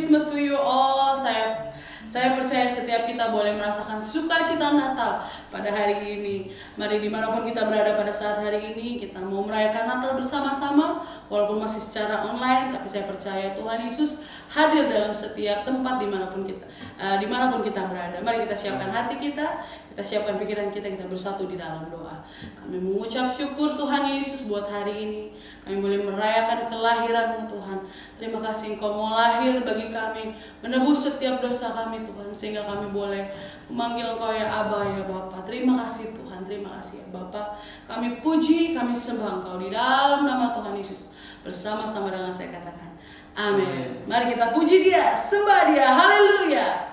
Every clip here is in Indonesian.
Christmas to you all. Saya percaya setiap kita boleh merasakan sukacita Natal pada hari ini. Mari dimanapun kita berada pada saat hari ini, kita mau merayakan Natal bersama-sama. Walaupun masih secara online, tapi saya percaya Tuhan Yesus hadir dalam setiap tempat dimanapun kita berada. Mari kita siapkan hati kita siapkan pikiran kita bersatu di dalam doa. Kami mengucap syukur Tuhan Yesus buat hari ini. Kami boleh merayakan kelahiran-Mu Tuhan. Terima kasih Engkau mau lahir bagi kami, menebus setiap dosa kami Tuhan, sehingga kami boleh memanggil Engkau ya Aba ya Bapa. Terima kasih Tuhan, terima kasih ya Bapa. Kami puji, kami sembah Engkau di dalam nama Tuhan Yesus. Bersama-sama dengan saya katakan amin. Mari kita puji Dia, sembah Dia, haleluya.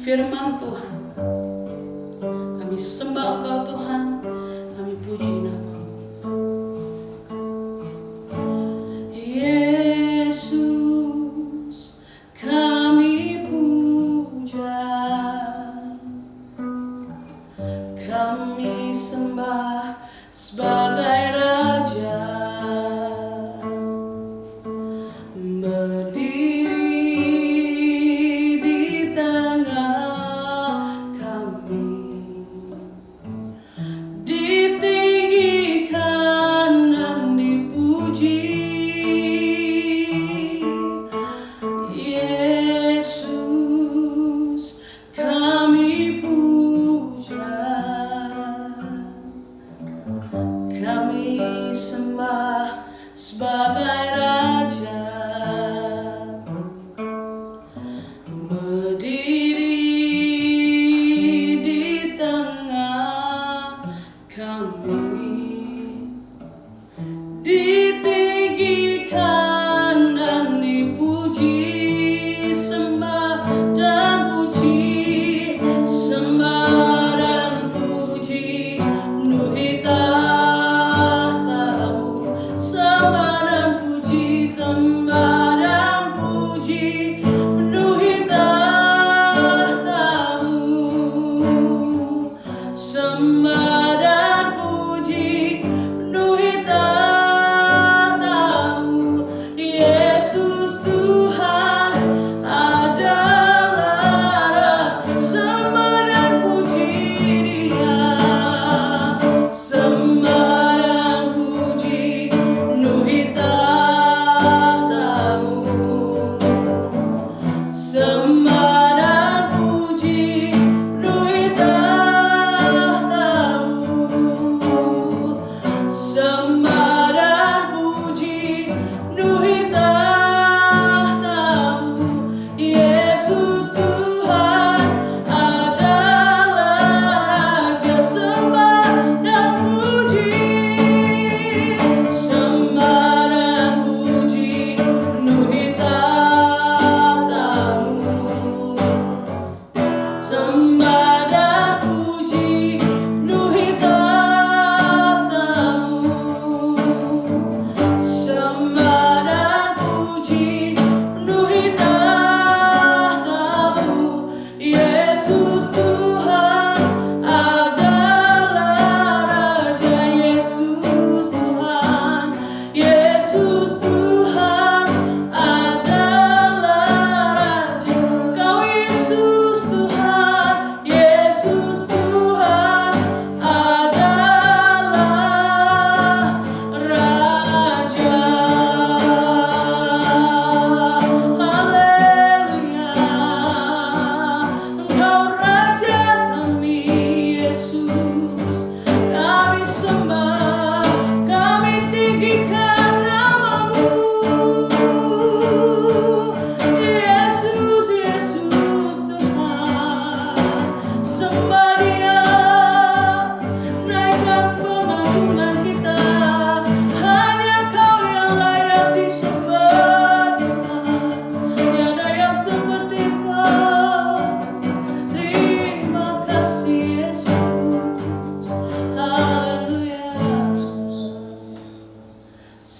Firman Tuhan, kami sembah Engkau Tuhan, kami puji nama-Mu. Yesus, kami puja, kami sembah sebagai Raja. Sembah dan puji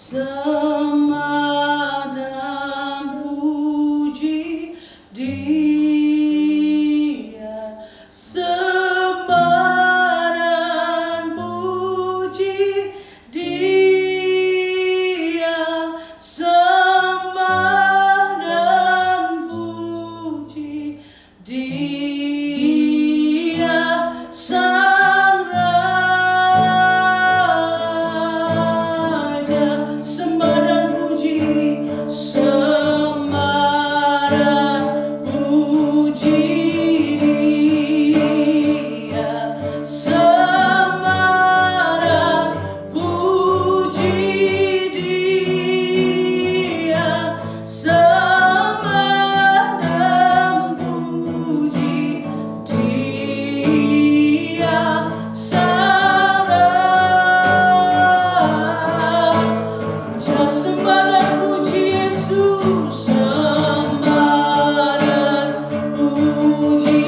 sembah dan puji Dia, sembah dan puji Dia, sembah dan puji Dia, Sang Raja. Sembah dan puji, sembah dan puji Dia, sembah dan puji Dia, sembah dan puji Dia, Sang Raja. Sembah dan puji Yesus, sembah dan puji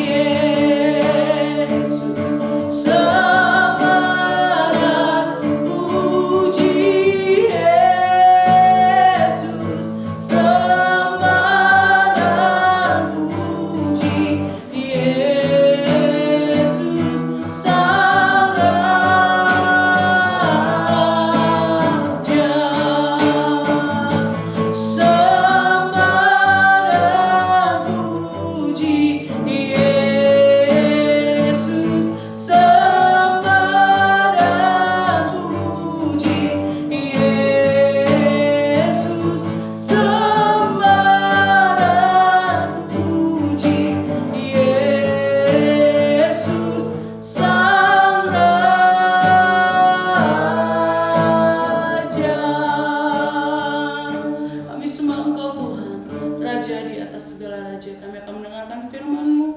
Yesus, sembah dan puji Yesus, sembah dan puji Yesus, Sang Raja. Sembah dan puji Yesus, sembah dan puji Yesus, sembah dan puji Yesus, Sang Raja. Kami sembah Engkau Tuhan, Raja di atas segala raja. Kami akan mendengarkan firman-Mu.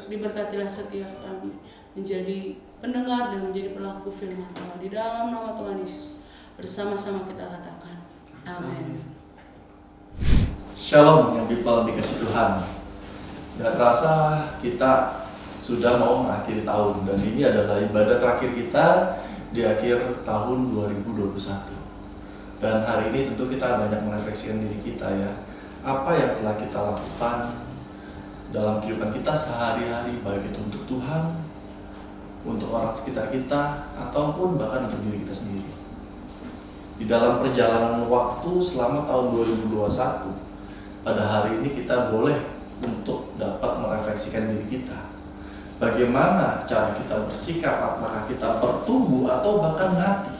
Diberkatilah setiap kami menjadi pendengar dan menjadi pelaku firman Tuhan. Di dalam nama Tuhan Yesus bersama-sama kita katakan amin. Shalom yang people dikasih Tuhan. Gak terasa kita sudah mau mengakhiri tahun, dan ini adalah ibadah terakhir kita di akhir tahun 2021. Dan hari ini tentu kita banyak merefleksikan diri kita ya. Apa yang telah kita lakukan dalam kehidupan kita sehari-hari, baik itu untuk Tuhan, untuk orang sekitar kita, ataupun bahkan untuk diri kita sendiri. Di dalam perjalanan waktu selama tahun 2021, pada hari ini kita boleh untuk dapat merefleksikan diri kita. Bagaimana cara kita bersikap, apakah kita bertumbuh atau bahkan mati.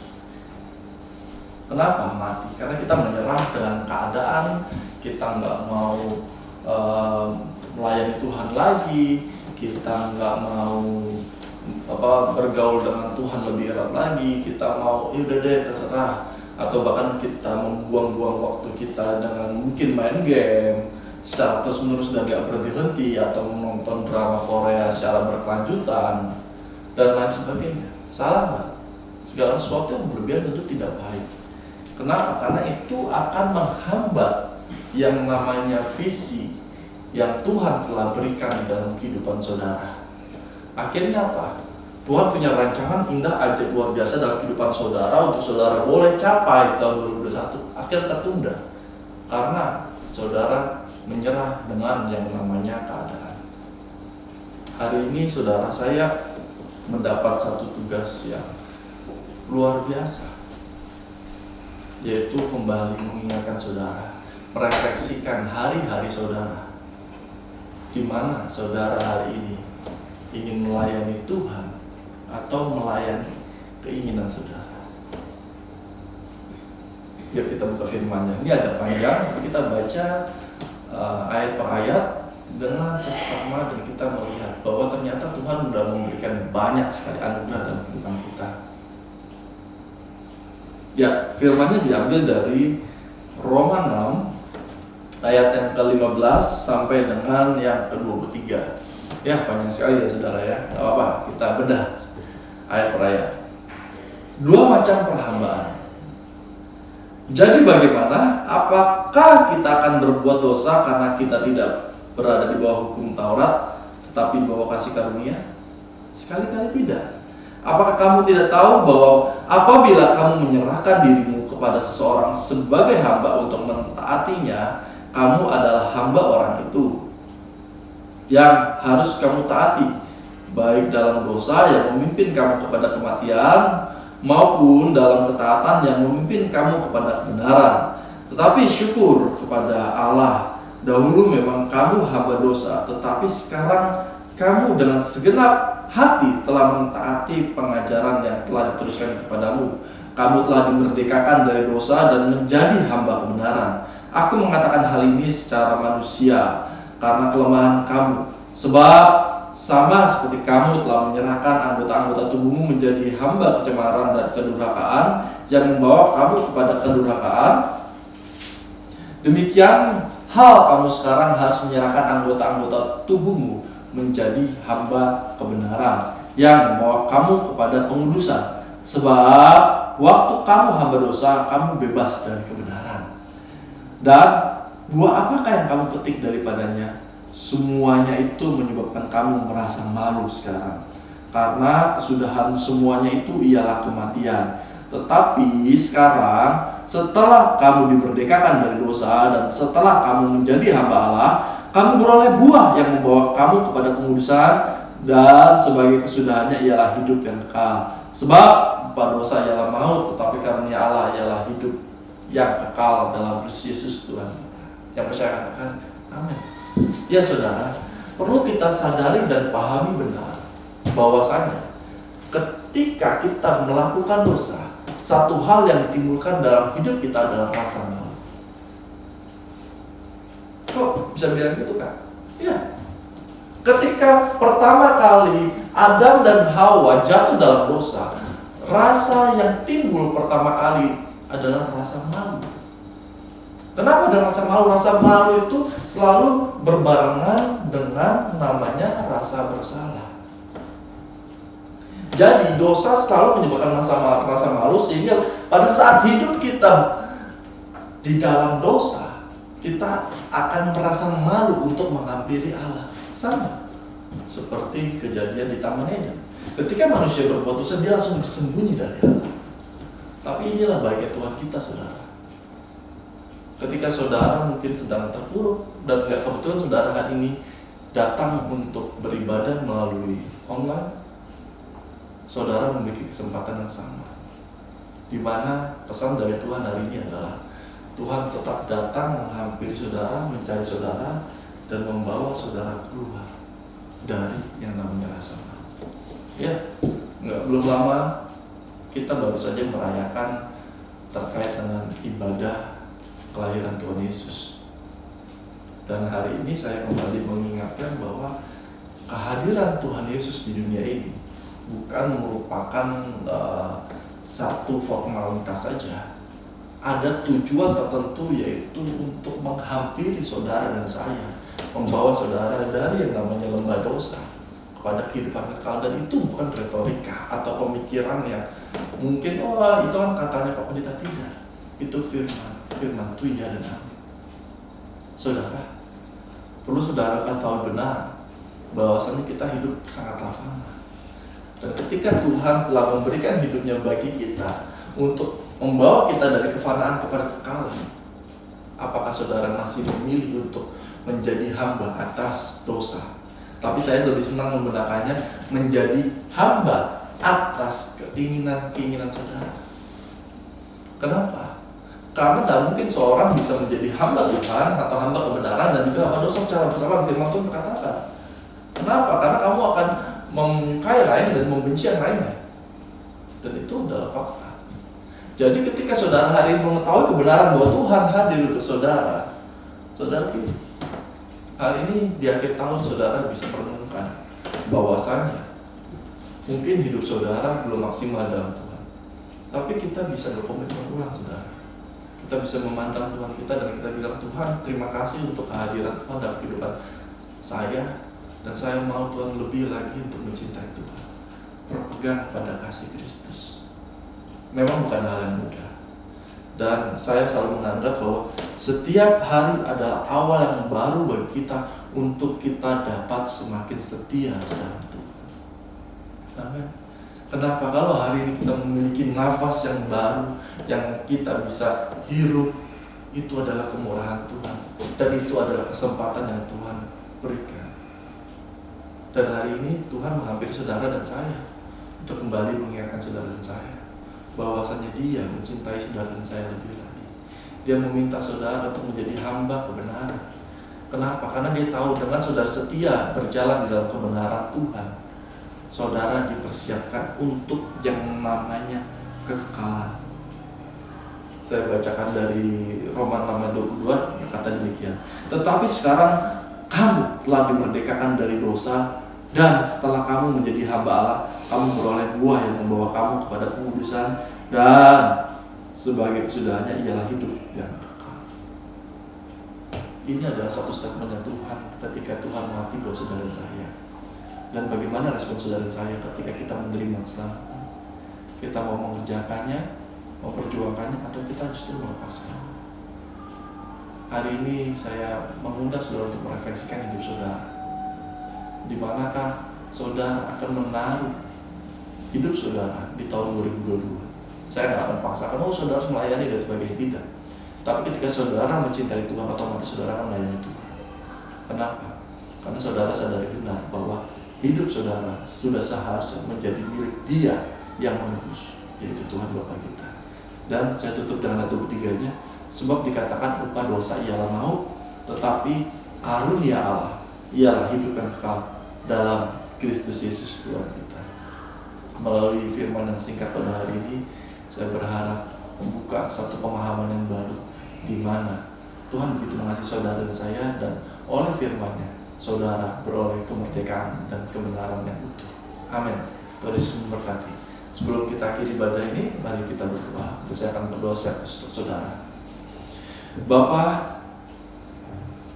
Kenapa mati? Karena kita menyerah dengan keadaan, kita nggak mau melayani Tuhan lagi, kita nggak mau bergaul dengan Tuhan lebih erat lagi, kita mau udah deh terserah, atau bahkan kita membuang-buang waktu kita dengan mungkin main game secara terus-menerus dan gak berhenti-henti, atau menonton drama Korea secara berkelanjutan dan lain sebagainya. Salah nggak? Segala sesuatu yang berlebihan tentu tidak baik. Kenapa? Karena itu akan menghambat yang namanya visi yang Tuhan telah berikan di dalam kehidupan saudara. Akhirnya apa? Tuhan punya rancangan indah ajaib luar biasa dalam kehidupan saudara untuk saudara boleh capai tahun 2021. Akhirnya tertunda karena saudara menyerah dengan yang namanya keadaan. Hari ini saudara, saya mendapat satu tugas yang luar biasa, yaitu kembali mengingatkan saudara, merefleksikan hari-hari saudara. Di mana saudara hari ini ingin melayani Tuhan atau melayani keinginan saudara. Yuk kita buka firman-Nya. Ini agak panjang, tapi kita baca ayat per ayat dengan sesama, dan kita melihat bahwa ternyata Tuhan sudah memberikan banyak sekali anugerah dalam kehidupan kita. Ya, firman-Nya diambil dari Roma 6 ayat yang ke-15 sampai dengan yang ke-23. Ya, panjang sekali ya saudara ya. Gak apa-apa, kita bedah ayat per ayat. 2 macam perhambaan. Jadi bagaimana? Apakah kita akan berbuat dosa karena kita tidak berada di bawah hukum Taurat, tetapi di bawah kasih karunia? Sekali-kali tidak. Apakah kamu tidak tahu bahwa apabila kamu menyerahkan dirimu kepada seseorang sebagai hamba untuk mentaatinya, kamu adalah hamba orang itu yang harus kamu taati, baik dalam dosa yang memimpin kamu kepada kematian maupun dalam ketaatan yang memimpin kamu kepada kebenaran. Tetapi syukur kepada Allah, dahulu memang kamu hamba dosa, tetapi sekarang kamu dengan segenap hati telah mentaati pengajaran yang telah diteruskan kepadamu. Kamu telah dimerdekakan dari dosa dan menjadi hamba kebenaran. Aku mengatakan hal ini secara manusia karena kelemahan kamu, sebab sama seperti kamu telah menyerahkan anggota-anggota tubuhmu menjadi hamba kecemaran dan kedurhakaan yang membawa kamu kepada kedurhakaan, demikian hal kamu sekarang harus menyerahkan anggota-anggota tubuhmu menjadi hamba kebenaran yang membawa kamu kepada pengudusan. Sebab waktu kamu hamba dosa, kamu bebas dari kebenaran. Dan buah apakah yang kamu petik daripadanya? Semuanya itu menyebabkan kamu merasa malu sekarang, karena kesudahan semuanya itu ialah kematian. Tetapi sekarang, setelah kamu dimerdekakan dari dosa dan setelah kamu menjadi hamba Allah, kamu beroleh buah yang membawa kamu kepada pengudusan, dan sebagai kesudahannya ialah hidup yang kekal. Sebab upah dosa ialah maut, tetapi karunia Allah ialah hidup yang kekal dalam Kristus Yesus Tuhan. Yang percaya katakan amin. Ya saudara, perlu kita sadari dan pahami benar bahwasanya ketika kita melakukan dosa, satu hal yang ditimbulkan dalam hidup kita adalah rasa malu. Kok bisa bilang gitu kan? Ya. Ketika pertama kali Adam dan Hawa jatuh dalam dosa, rasa yang timbul pertama kali adalah rasa malu. Kenapa ada rasa malu? Rasa malu itu selalu berbarengan dengan namanya rasa bersalah. Jadi dosa selalu menyebabkan rasa malu, sehingga pada saat hidup kita di dalam dosa, kita akan merasa malu untuk menghampiri Allah. Sama seperti kejadian di Taman Eden. Ketika manusia berbuat dosa, dia langsung bersembunyi dari Allah. Tapi inilah baiknya Tuhan kita, saudara. Ketika saudara mungkin sedang terpuruk dan gak kebetulan saudara hari ini datang untuk beribadah melalui online, saudara memiliki kesempatan yang sama, di mana pesan dari Tuhan hari ini adalah Tuhan tetap datang menghampiri saudara, mencari saudara, dan membawa saudara keluar dari yang namanya rasa malu. Ya, belum lama kita baru saja merayakan terkait dengan ibadah kelahiran Tuhan Yesus. Dan hari ini saya kembali mengingatkan bahwa kehadiran Tuhan Yesus di dunia ini bukan merupakan satu formalitas saja. Ada tujuan tertentu, yaitu untuk menghampiri saudara dan saya, membawa saudara dari yang namanya lembah dosa kepada kehidupan kekal. Dan itu bukan retorika atau pemikiran yang mungkin itu kan katanya Pak Pendeta. Tidak, itu firman itu iya dan amin. Saudara, perlu saudara tahu benar bahwasanya kita hidup sangatlah fana. Dan ketika Tuhan telah memberikan hidupnya bagi kita untuk membawa kita dari kefanaan kepada kekalahan, apakah saudara masih memilih untuk menjadi hamba atas dosa? Tapi saya lebih senang menggunakannya menjadi hamba atas keinginan saudara. Kenapa? Karena tak mungkin seorang bisa menjadi hamba Tuhan atau hamba kebenaran dan juga hamba dosa secara bersamaan. Firman Tuhan berkatakan. Kenapa? Karena kamu akan menyukai lain dan membenci yang lainnya. Dan itu adalah fakta. Jadi ketika saudara hari ini mengetahui kebenaran bahwa Tuhan hadir untuk saudara, saudara pilih. Hari ini di akhir tahun saudara bisa merenungkan bahwasannya mungkin hidup saudara belum maksimal dalam Tuhan, tapi kita bisa berkomitmen ulang, saudara. Kita bisa memandang Tuhan kita dan kita bilang, Tuhan terima kasih untuk kehadiran Tuhan dalam kehidupan saya, dan saya mau Tuhan lebih lagi untuk mencintai Tuhan, berpegang pada kasih Kristus. Memang bukan hal yang mudah, dan saya selalu menganggap bahwa setiap hari adalah awal yang baru bagi kita untuk kita dapat semakin setia dalam Tuhan. Amin. Kenapa? Kalau hari ini kita memiliki nafas yang baru yang kita bisa hirup, itu adalah kemurahan Tuhan, dan itu adalah kesempatan yang Tuhan berikan. Dan hari ini Tuhan menghampiri saudara dan saya untuk kembali mengingatkan saudara dan saya bahwasanya Dia mencintai saudara dan saya lebih lagi. Dia meminta saudara untuk menjadi hamba kebenaran. Kenapa? Karena Dia tahu dengan saudara setia berjalan di dalam kebenaran Tuhan, saudara dipersiapkan untuk yang namanya kekekalan. Saya bacakan dari Roma 6:22, berkata demikian. Tetapi sekarang kamu telah dimerdekakan dari dosa, dan setelah kamu menjadi hamba Allah, kamu beroleh buah yang membawa kamu kepada kekudusan, dan sebagai kesudahannya ialah hidup yang kekal. Ini adalah satu statementnya Tuhan ketika Tuhan mati buat saudara dan saya. Dan bagaimana respon saudara dan saya ketika kita menerima keselamatan? Kita mau mengerjakannya, memperjuangkannya, atau kita justru melepaskan? Hari ini saya mengundang saudara untuk merefleksikan hidup saudara. Di manakah saudara akan menaruh hidup saudara di tahun 2022? Saya nggak akan paksakan, saudara harus melayani dan sebagainya, tidak. Tapi ketika saudara mencintai Tuhan, otomatis saudara akan melayani Tuhan. Kenapa? Karena saudara sadari benar bahwa hidup saudara sudah seharusnya menjadi milik Dia yang menebus, yaitu Tuhan Bapa kita. Dan saya tutup dengan ayat 23-nya, sebab dikatakan upah dosa ialah maut, tetapi karunia Allah ialah hidup yang kekal dalam Kristus Yesus Tuhan kita. Melalui firman yang singkat pada hari ini, saya berharap membuka satu pemahaman yang baru, di mana Tuhan begitu mengasihi saudara dan saya, dan oleh firman-Nya saudara beroleh kemerdekaan dan kebenaran yang utuh. Amin. Tuhan Yesus memberkati. Sebelum kita akhiri ibadah ini, mari kita berdoa. Dan saya akan berdoa untuk saudara. Bapa,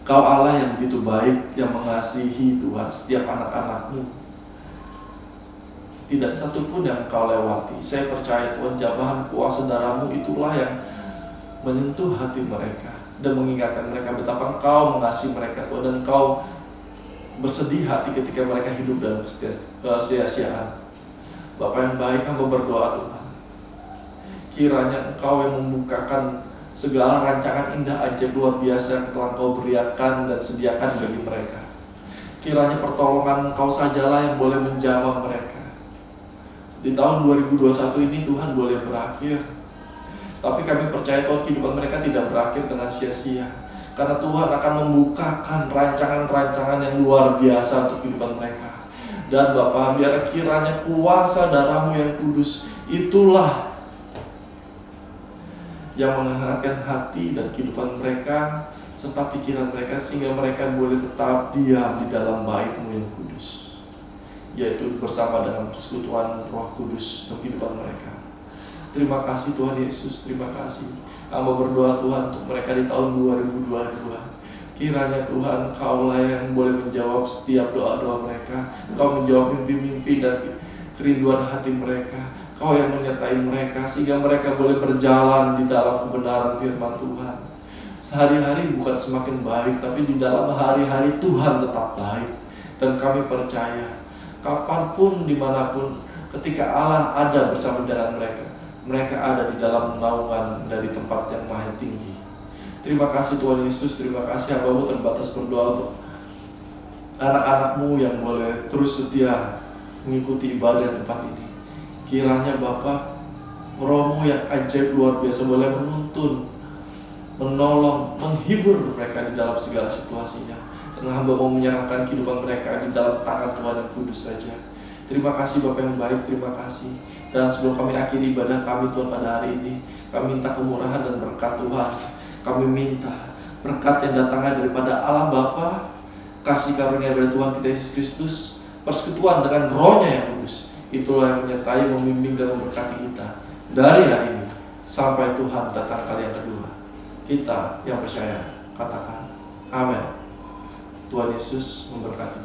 Kau Allah yang begitu baik, yang mengasihi Tuhan setiap anak-anak-Mu. Tidak satupun yang Kau lewati. Saya percaya Tuhan, jamahan kuasa darah-Mu itulah yang menyentuh hati mereka dan mengingatkan mereka betapa Engkau mengasihi mereka, Tuhan, dan Engkau bersedih hati ketika mereka hidup dalam kesia-siaan. Bapa yang baik, hamba berdoa Tuhan, kiranya Engkau yang membukakan segala rancangan indah ajaib luar biasa yang telah Engkau beriakan dan sediakan bagi mereka. Kiranya pertolongan Engkau sajalah yang boleh menjamah mereka. Di tahun 2021 ini Tuhan boleh berakhir, tapi kami percaya Tuhan, kehidupan mereka tidak berakhir dengan sia-sia, karena Tuhan akan membukakan rancangan-rancangan yang luar biasa untuk kehidupan mereka. Dan Bapa, biar kiranya kuasa darah-Mu yang kudus itulah yang menghangatkan hati dan kehidupan mereka serta pikiran mereka, sehingga mereka boleh tetap diam di dalam bait-Mu yang kudus, yaitu bersama dengan persekutuan Roh Kudus untuk kehidupan mereka. Terima kasih Tuhan Yesus, terima kasih. Hamba berdoa Tuhan untuk mereka di tahun 2022. Kiranya Tuhan, Kaulah yang boleh menjawab setiap doa-doa mereka. Engkau menjawab mimpi-mimpi dan kerinduan hati mereka. Kau yang menyertai mereka sehingga mereka boleh berjalan di dalam kebenaran firman Tuhan. Sehari-hari bukan semakin baik, tapi di dalam hari-hari Tuhan tetap baik. Dan kami percaya, kapanpun, dimanapun, ketika Allah ada bersama dengan mereka, mereka ada di dalam naungan dari tempat yang maha tinggi. Terima kasih Tuhan Yesus, terima kasih hamba-Mu terbatas berdoa untuk anak-anak-Mu yang boleh terus setia mengikuti ibadah di tempat ini. Kiranya Bapa, Roh-Mu yang ajaib luar biasa boleh menuntun, menolong, menghibur mereka di dalam segala situasinya. Dan hamba mau menyerahkan kehidupan mereka di dalam tangan Tuhan yang kudus saja. Terima kasih Bapa yang baik, terima kasih. Dan sebelum kami akhiri ibadah kami Tuhan pada hari ini, kami minta kemurahan dan berkat Tuhan. Kami minta berkat yang datangnya daripada Allah Bapa, kasih karunia dari Tuhan kita Yesus Kristus, persekutuan dengan Roh-Nya yang kudus. Itulah yang menyertai, membimbing dan memberkati kita dari hari ini sampai Tuhan datang kali yang kedua. Kita yang percaya katakan amin. Tuhan Yesus memberkati.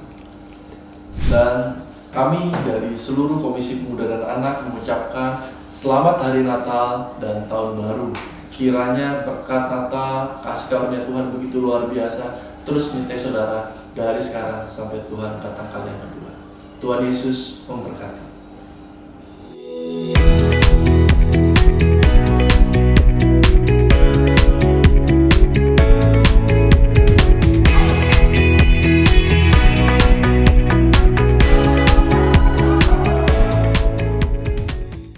Dan kami dari seluruh Komisi Pemuda dan Anak mengucapkan selamat Hari Natal dan Tahun Baru. Kiranya berkat Natal, kasih karunia Tuhan begitu luar biasa terus menyertai saudara dari sekarang sampai Tuhan datang kali yang kedua. Tuhan Yesus memberkati.